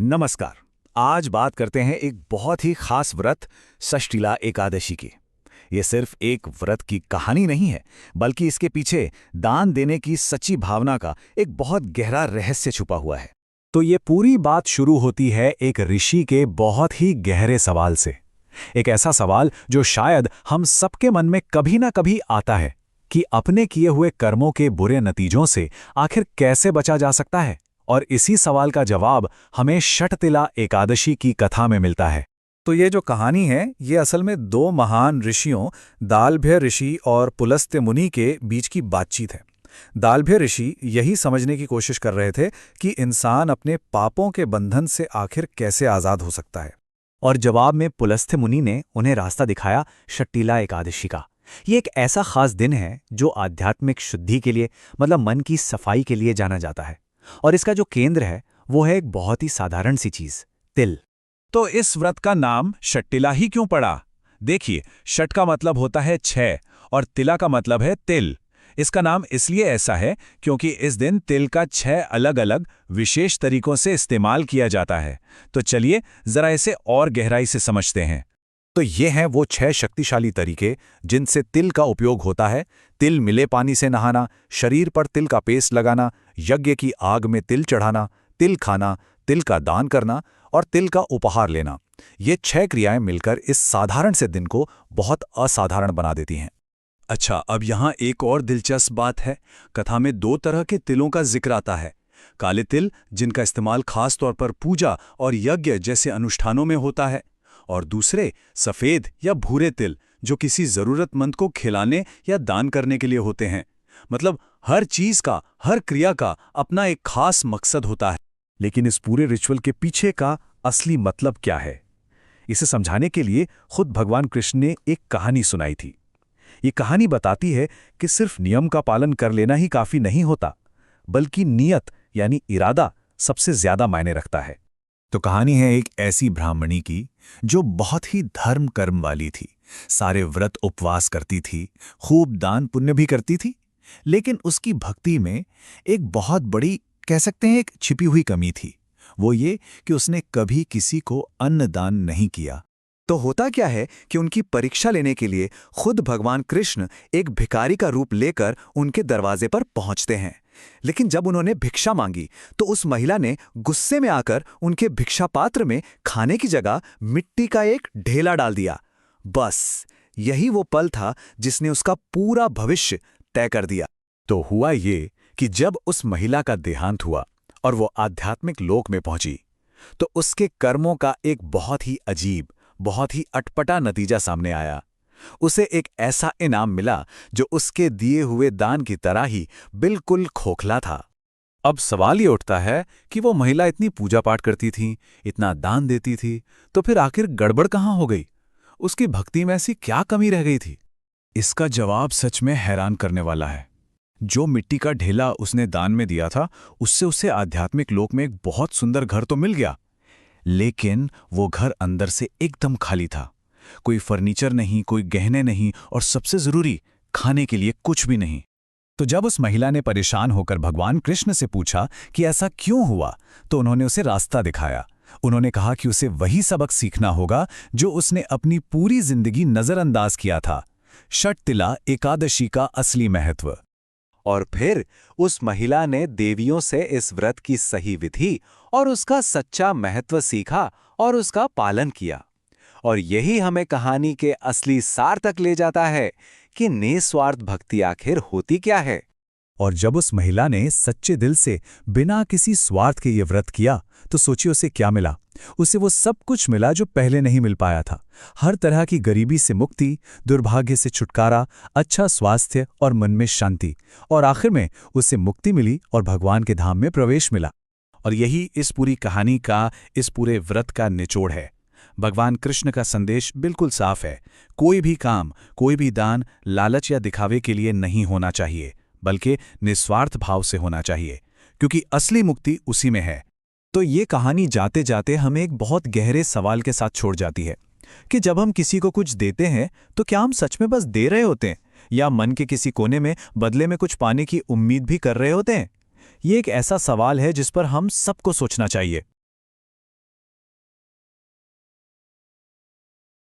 नमस्कार। आज बात करते हैं एक बहुत ही खास व्रत षष्टिला एकादशी की। ये सिर्फ एक व्रत की कहानी नहीं है, बल्कि इसके पीछे दान देने की सच्ची भावना का एक बहुत गहरा रहस्य छुपा हुआ है। तो ये पूरी बात शुरू होती है एक ऋषि के बहुत ही गहरे सवाल से। एक ऐसा सवाल जो शायद हम सबके मन में कभी ना कभी आता है कि अपने किए हुए कर्मों के बुरे नतीजों से आखिर कैसे बचा जा सकता है। और इसी सवाल का जवाब हमें षटतिला एकादशी की कथा में मिलता है। तो ये जो कहानी है ये असल में दो महान ऋषियों दालभ्य ऋषि और पुलस्त्य मुनि के बीच की बातचीत है। दालभ्य ऋषि यही समझने की कोशिश कर रहे थे कि इंसान अपने पापों के बंधन से आखिर कैसे आज़ाद हो सकता है। और जवाब में पुलस्त्य मुनि ने उन्हें रास्ता दिखाया षटतिला एकादशी का। ये एक ऐसा खास दिन है जो आध्यात्मिक शुद्धि के लिए मतलब मन की सफाई के लिए जाना जाता है। और इसका जो केंद्र है वो है एक बहुत ही साधारण सी चीज, तिल। तो इस व्रत का नाम षटतिला ही क्यों पड़ा? देखिए, षट का मतलब होता है 6 और तिला का मतलब है तिल। इसका नाम इसलिए ऐसा है क्योंकि इस दिन तिल का 6 अलग-अलग विशेष तरीकों से इस्तेमाल किया जाता है। तो चलिए जरा इसे और गहराई से समझते हैं। तो ये हैं वो 6 शक्तिशाली तरीके जिनसे तिल का उपयोग होता है। तिल मिले पानी से नहाना, शरीर पर तिल का पेस्ट लगाना, यज्ञ की आग में तिल चढ़ाना, तिल खाना, तिल का दान करना और तिल का उपहार लेना। ये 6 क्रियाएं मिलकर इस साधारण से दिन को बहुत असाधारण बना देती हैं। अच्छा, अब यहाँ एक और दिलचस्प बात है। कथा में 2 तरह के तिलों का जिक्र आता है। काले तिल, जिनका इस्तेमाल खास तौर पर पूजा और यज्ञ जैसे अनुष्ठानों में होता है, और दूसरे सफ़ेद या भूरे तिल, जो किसी ज़रूरतमंद को खिलाने या दान करने के लिए होते हैं। मतलब हर चीज़ का, हर क्रिया का अपना एक खास मकसद होता है। लेकिन इस पूरे रिचुअल के पीछे का असली मतलब क्या है, इसे समझाने के लिए खुद भगवान कृष्ण ने एक कहानी सुनाई थी। ये कहानी बताती है कि सिर्फ नियम का पालन कर लेना ही काफ़ी नहीं होता, बल्कि नियत यानी इरादा सबसे ज़्यादा मायने रखता है। तो कहानी है एक ऐसी ब्राह्मणी की जो बहुत ही धर्म कर्म वाली थी। सारे व्रत उपवास करती थी, खूब दान पुण्य भी करती थी, लेकिन उसकी भक्ति में एक बहुत बड़ी, कह सकते हैं, एक छिपी हुई कमी थी। वो ये कि उसने कभी किसी को अन्न दान नहीं किया। तो होता क्या है कि उनकी परीक्षा लेने के लिए खुद भगवान कृष्ण एक भिखारी का रूप लेकर उनके दरवाजे पर पहुंचते हैं। लेकिन जब उन्होंने भिक्षा मांगी तो उस महिला ने गुस्से में आकर उनके भिक्षा पात्र में खाने की जगह मिट्टी का एक ढेला डाल दिया। बस यही वो पल था जिसने उसका पूरा भविष्य तय कर दिया। तो हुआ ये कि जब उस महिला का देहांत हुआ और वो आध्यात्मिक लोक में पहुंची, तो उसके कर्मों का एक बहुत ही अजीब, बहुत ही अटपटा नतीजा सामने आया। उसे एक ऐसा इनाम मिला जो उसके दिए हुए दान की तरह ही बिल्कुल खोखला था। अब सवाल ये उठता है कि वो महिला इतनी पूजा पाठ करती थी, इतना दान देती थी, तो फिर आखिर गड़बड़ कहाँ हो गई? उसकी भक्ति में ऐसी क्या कमी रह गई थी? इसका जवाब सच में हैरान करने वाला है। जो मिट्टी का ढेला उसने दान में दिया था, उससे उसे आध्यात्मिक लोक में एक बहुत सुंदर घर तो मिल गया, लेकिन वो घर अंदर से एकदम खाली था। कोई फर्नीचर नहीं, कोई गहने नहीं, और सबसे जरूरी, खाने के लिए कुछ भी नहीं। तो जब उस महिला ने परेशान होकर भगवान कृष्ण से पूछा कि ऐसा क्यों हुआ, तो उन्होंने उसे रास्ता दिखाया। उन्होंने कहा कि उसे वही सबक सीखना होगा जो उसने अपनी पूरी जिंदगी नजरअंदाज किया था, षटतिला एकादशी का असली महत्व। और फिर उस महिला ने देवियों से इस व्रत की सही विधि और उसका सच्चा महत्व सीखा और उसका पालन किया। और यही हमें कहानी के असली सार तक ले जाता है कि निस्वार्थ भक्ति आखिर होती क्या है। और जब उस महिला ने सच्चे दिल से बिना किसी स्वार्थ के ये व्रत किया, तो सोचिए उसे क्या मिला। उसे वो सब कुछ मिला जो पहले नहीं मिल पाया था। हर तरह की गरीबी से मुक्ति, दुर्भाग्य से छुटकारा, अच्छा स्वास्थ्य और मन में शांति, और आखिर में उसे मुक्ति मिली और भगवान के धाम में प्रवेश मिला। और यही इस पूरी कहानी का, इस पूरे व्रत का निचोड़ है। भगवान कृष्ण का संदेश बिल्कुल साफ है। कोई भी काम, कोई भी दान लालच या दिखावे के लिए नहीं होना चाहिए, बल्कि निस्वार्थ भाव से होना चाहिए, क्योंकि असली मुक्ति उसी में है। तो ये कहानी जाते जाते हमें एक बहुत गहरे सवाल के साथ छोड़ जाती है कि जब हम किसी को कुछ देते हैं तो क्या हम सच में बस दे रहे होते हैं, या मन के किसी कोने में बदले में कुछ पाने की उम्मीद भी कर रहे होते हैं? ये एक ऐसा सवाल है जिस पर हम सबको सोचना चाहिए।